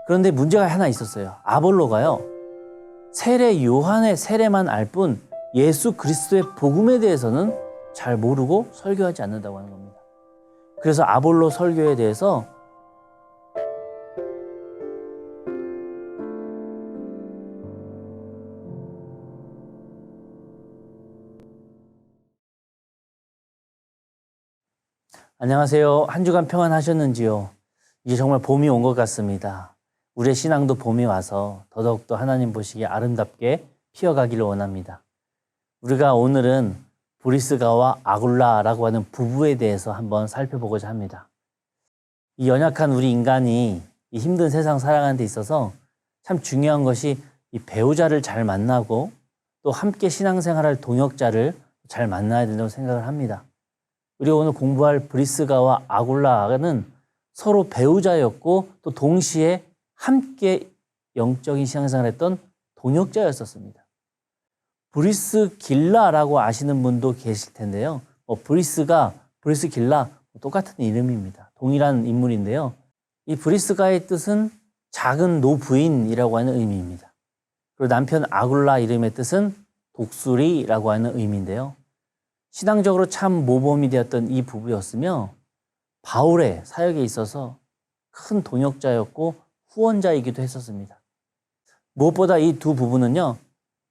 그런데 문제가 하나 있었어요. 아볼로가요, 세례 요한의 세례만 알 뿐 예수 그리스도의 복음에 대해서는 잘 모르고 설교하지 않는다고 하는 겁니다. 그래서 아볼로 설교에 대해서 안녕하세요. 한 주간 평안하셨는지요? 이제 정말 봄이 온 것 같습니다. 우리의 신앙도 봄이 와서 더더욱더 하나님 보시기에 아름답게 피어가기를 원합니다. 우리가 오늘은 브리스가와 아굴라라고 하는 부부에 대해서 한번 살펴보고자 합니다. 이 연약한 우리 인간이 이 힘든 세상 살아가는 데 있어서 참 중요한 것이 이 배우자를 잘 만나고 또 함께 신앙생활할 동역자를 잘 만나야 된다고 생각을 합니다. 우리가 오늘 공부할 브리스가와 아굴라는 서로 배우자였고 또 동시에 함께 영적인 신앙생활을 했던 동역자였었습니다. 브리스길라라고 아시는 분도 계실 텐데요. 브리스길라 똑같은 이름입니다. 동일한 인물인데요. 이 브리스가의 뜻은 작은 노부인이라고 하는 의미입니다. 그리고 남편 아굴라 이름의 뜻은 독수리라고 하는 의미인데요. 신앙적으로 참 모범이 되었던 이 부부였으며 바울의 사역에 있어서 큰 동역자였고 후원자이기도 했었습니다. 무엇보다 이 두 부부는요,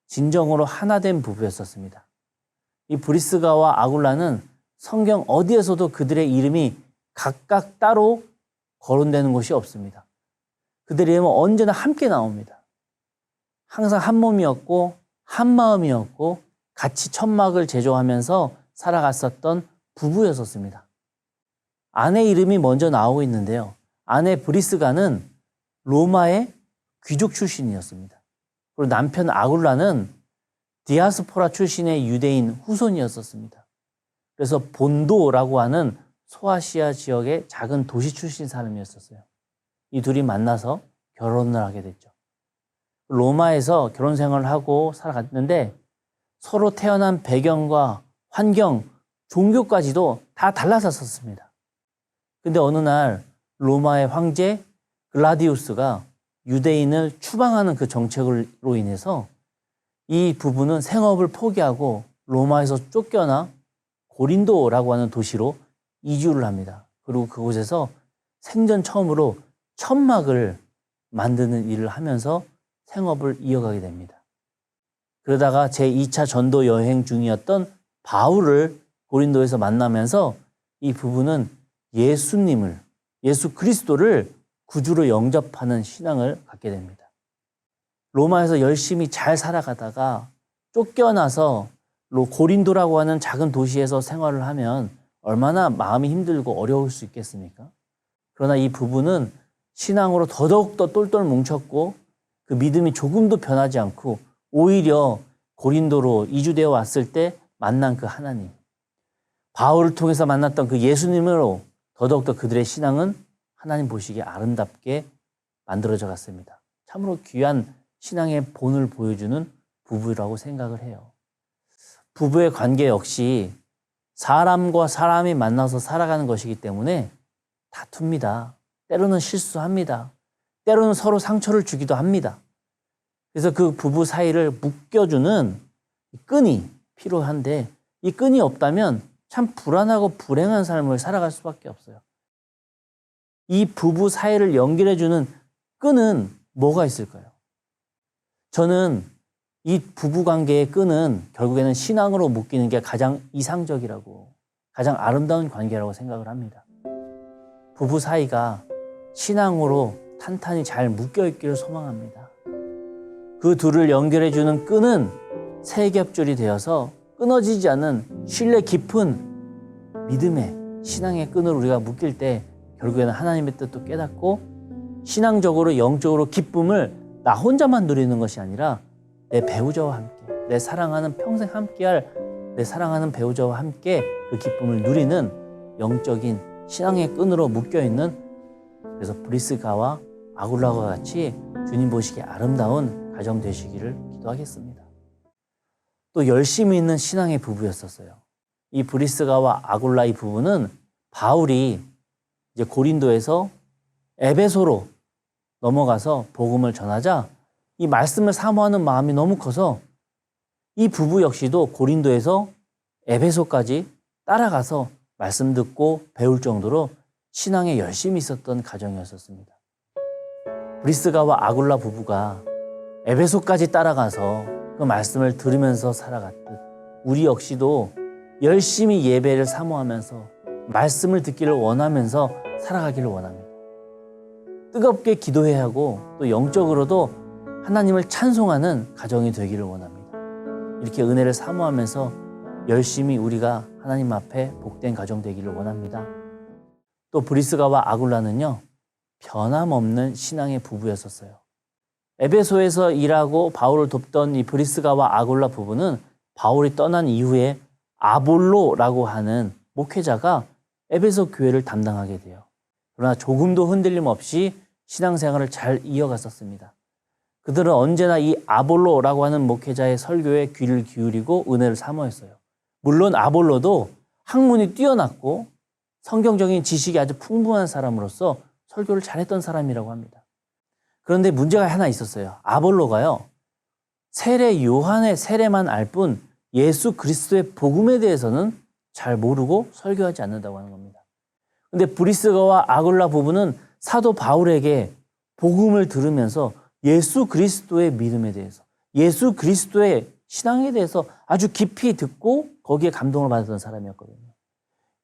진정으로 하나된 부부였었습니다. 이 브리스가와 아굴라는 성경 어디에서도 그들의 이름이 각각 따로 거론되는 곳이 없습니다. 그들의 이름은 언제나 함께 나옵니다. 항상 한 몸이었고 한 마음이었고 같이 천막을 제조하면서 살아갔었던 부부였었습니다. 아내 이름이 먼저 나오고 있는데요. 아내 브리스가는 로마의 귀족 출신이었습니다. 그리고 남편 아굴라는 디아스포라 출신의 유대인 후손이었었습니다. 그래서 본도라고 하는 소아시아 지역의 작은 도시 출신 사람이었었어요. 이 둘이 만나서 결혼을 하게 됐죠. 로마에서 결혼 생활을 하고 살아갔는데 서로 태어난 배경과 환경, 종교까지도 다 달라졌었습니다. 근데 어느 날 로마의 황제 글라디우스가 유대인을 추방하는 그 정책으로 인해서 이 부부는 생업을 포기하고 로마에서 쫓겨나 고린도라고 하는 도시로 이주를 합니다. 그리고 그곳에서 생전 처음으로 천막을 만드는 일을 하면서 생업을 이어가게 됩니다. 그러다가 제2차 전도 여행 중이었던 바울을 고린도에서 만나면서 이 부부는 예수 그리스도를 구주로 영접하는 신앙을 갖게 됩니다. 로마에서 열심히 잘 살아가다가 쫓겨나서 고린도라고 하는 작은 도시에서 생활을 하면 얼마나 마음이 힘들고 어려울 수 있겠습니까? 그러나 이 부부는 신앙으로 더더욱더 똘똘 뭉쳤고 그 믿음이 조금도 변하지 않고 오히려 고린도로 이주되어 왔을 때 만난 그 하나님, 바울을 통해서 만났던 그 예수님으로 더더욱더 그들의 신앙은 하나님 보시기에 아름답게 만들어져 갔습니다. 참으로 귀한 신앙의 본을 보여주는 부부라고 생각을 해요. 부부의 관계 역시 사람과 사람이 만나서 살아가는 것이기 때문에 다툽니다. 때로는 실수합니다. 때로는 서로 상처를 주기도 합니다. 그래서 그 부부 사이를 묶여주는 끈이 필요한데 이 끈이 없다면 참 불안하고 불행한 삶을 살아갈 수밖에 없어요. 이 부부 사이를 연결해주는 끈은 뭐가 있을까요? 저는 이 부부 관계의 끈은 결국에는 신앙으로 묶이는 게 가장 이상적이라고, 가장 아름다운 관계라고 생각을 합니다. 부부 사이가 신앙으로 탄탄히 잘 묶여있기를 소망합니다. 그 둘을 연결해주는 끈은 세 겹줄이 되어서 끊어지지 않는 신뢰 깊은 믿음의 신앙의 끈을 우리가 묶일 때 결국에는 하나님의 뜻도 깨닫고 신앙적으로 영적으로 기쁨을 나 혼자만 누리는 것이 아니라 내 배우자와 함께, 내 사랑하는 평생 함께할 내 사랑하는 배우자와 함께 그 기쁨을 누리는 영적인 신앙의 끈으로 묶여있는, 그래서 브리스가와 아굴라와 같이 주님 보시기에 아름다운 가정 되시기를 기도하겠습니다. 또 열심히 있는 신앙의 부부였었어요. 이 브리스가와 아굴라 이 부부는 바울이 이제 고린도에서 에베소로 넘어가서 복음을 전하자 이 말씀을 사모하는 마음이 너무 커서 이 부부 역시도 고린도에서 에베소까지 따라가서 말씀 듣고 배울 정도로 신앙에 열심히 있었던 가정이었습니다. 브리스가와 아굴라 부부가 에베소까지 따라가서 그 말씀을 들으면서 살아갔듯 우리 역시도 열심히 예배를 사모하면서 말씀을 듣기를 원하면서 살아가기를 원합니다. 뜨겁게 기도해야 하고 또 영적으로도 하나님을 찬송하는 가정이 되기를 원합니다. 이렇게 은혜를 사모하면서 열심히 우리가 하나님 앞에 복된 가정 되기를 원합니다. 또 브리스가와 아굴라는요, 변함없는 신앙의 부부였었어요. 에베소에서 일하고 바울을 돕던 이 브리스가와 아굴라 부부는 바울이 떠난 이후에 아볼로라고 하는 목회자가 에베소 교회를 담당하게 돼요. 그러나 조금도 흔들림 없이 신앙생활을 잘 이어갔었습니다. 그들은 언제나 이 아볼로라고 하는 목회자의 설교에 귀를 기울이고 은혜를 사모했어요. 물론 아볼로도 학문이 뛰어났고 성경적인 지식이 아주 풍부한 사람으로서 설교를 잘했던 사람이라고 합니다. 그런데 문제가 하나 있었어요. 아볼로가요, 세례 요한의 세례만 알 뿐 예수 그리스도의 복음에 대해서는 잘 모르고 설교하지 않는다고 하는 겁니다. 근데 브리스가와 아굴라 부부는 사도 바울에게 복음을 들으면서 예수 그리스도의 믿음에 대해서, 예수 그리스도의 신앙에 대해서 아주 깊이 듣고 거기에 감동을 받았던 사람이었거든요.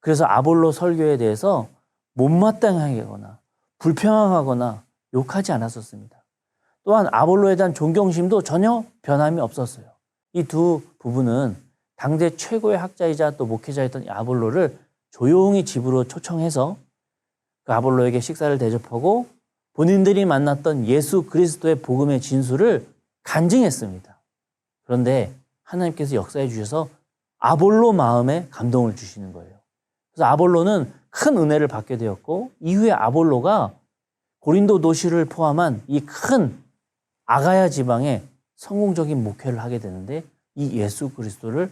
그래서 아볼로 설교에 대해서 못마땅하거나 불평하거나 욕하지 않았었습니다. 또한 아볼로에 대한 존경심도 전혀 변함이 없었어요. 이 두 부부는 당대 최고의 학자이자 또 목회자였던 아볼로를 조용히 집으로 초청해서 그 아볼로에게 식사를 대접하고 본인들이 만났던 예수 그리스도의 복음의 진수를 간증했습니다. 그런데 하나님께서 역사해 주셔서 아볼로 마음에 감동을 주시는 거예요. 그래서 아볼로는 큰 은혜를 받게 되었고 이후에 아볼로가 고린도 도시를 포함한 이 큰 아가야 지방에 성공적인 목회를 하게 되는데 이 예수 그리스도를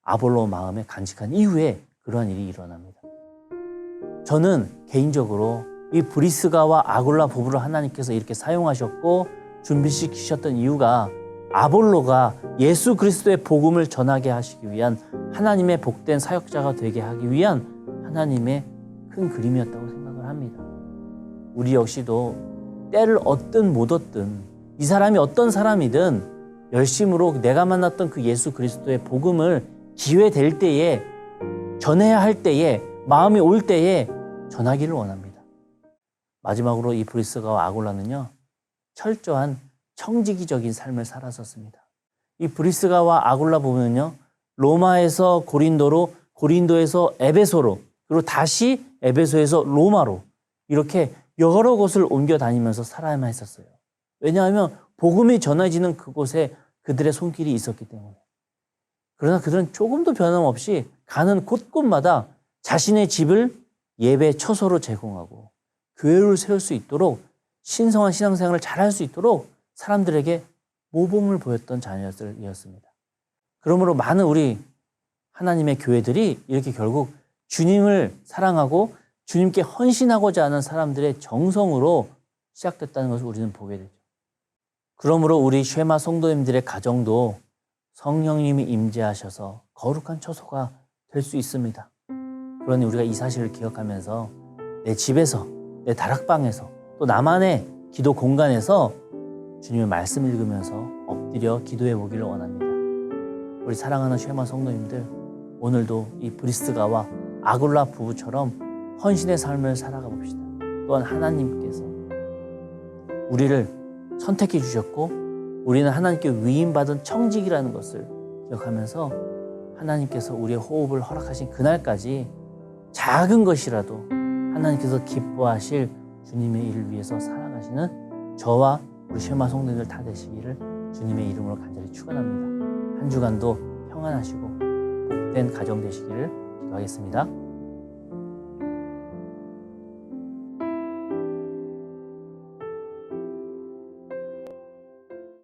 아볼로 마음에 간직한 이후에 그러한 일이 일어납니다. 저는 개인적으로 이 브리스가와 아굴라 부부를 하나님께서 이렇게 사용하셨고 준비시키셨던 이유가 아볼로가 예수 그리스도의 복음을 전하게 하시기 위한 하나님의 복된 사역자가 되게 하기 위한 하나님의 큰 그림이었다고 생각을 합니다. 우리 역시도 때를 얻든 못 얻든 이 사람이 어떤 사람이든 열심으로 내가 만났던 그 예수 그리스도의 복음을 기회 될 때에 전해야 할 때에 마음이 올 때에 전하기를 원합니다. 마지막으로 이 브리스가와 아굴라는요, 철저한 청지기적인 삶을 살았었습니다. 이 브리스가와 아굴라 보면요, 로마에서 고린도로, 고린도에서 에베소로, 그리고 다시 에베소에서 로마로 이렇게 여러 곳을 옮겨 다니면서 살아야만 했었어요. 왜냐하면 복음이 전해지는 그곳에 그들의 손길이 있었기 때문에. 그러나 그들은 조금도 변함없이 가는 곳곳마다 자신의 집을 예배 처소로 제공하고 교회를 세울 수 있도록 신성한 신앙생활을 잘할 수 있도록 사람들에게 모범을 보였던 자녀들이었습니다. 그러므로 많은 우리 하나님의 교회들이 이렇게 결국 주님을 사랑하고 주님께 헌신하고자 하는 사람들의 정성으로 시작됐다는 것을 우리는 보게 되죠. 그러므로 우리 쉐마 성도님들의 가정도 성령님이 임재하셔서 거룩한 처소가 될 수 있습니다. 그러니 우리가 이 사실을 기억하면서 내 집에서, 내 다락방에서, 또 나만의 기도 공간에서 주님의 말씀 읽으면서 엎드려 기도해 보기를 원합니다. 우리 사랑하는 쉐마 성도님들, 오늘도 이 브리스가와 아굴라 부부처럼 헌신의 삶을 살아가 봅시다. 또한 하나님께서 우리를 선택해 주셨고 우리는 하나님께 위임받은 청직이라는 것을 기억하면서 하나님께서 우리의 호흡을 허락하신 그날까지 작은 것이라도 하나님께서 기뻐하실 주님의 일을 위해서 살아가시는 저와 우리 쉐마 성도님들 다 되시기를 주님의 이름으로 간절히 축원합니다. 한 주간도 평안하시고 복된 가정 되시기를 기도하겠습니다.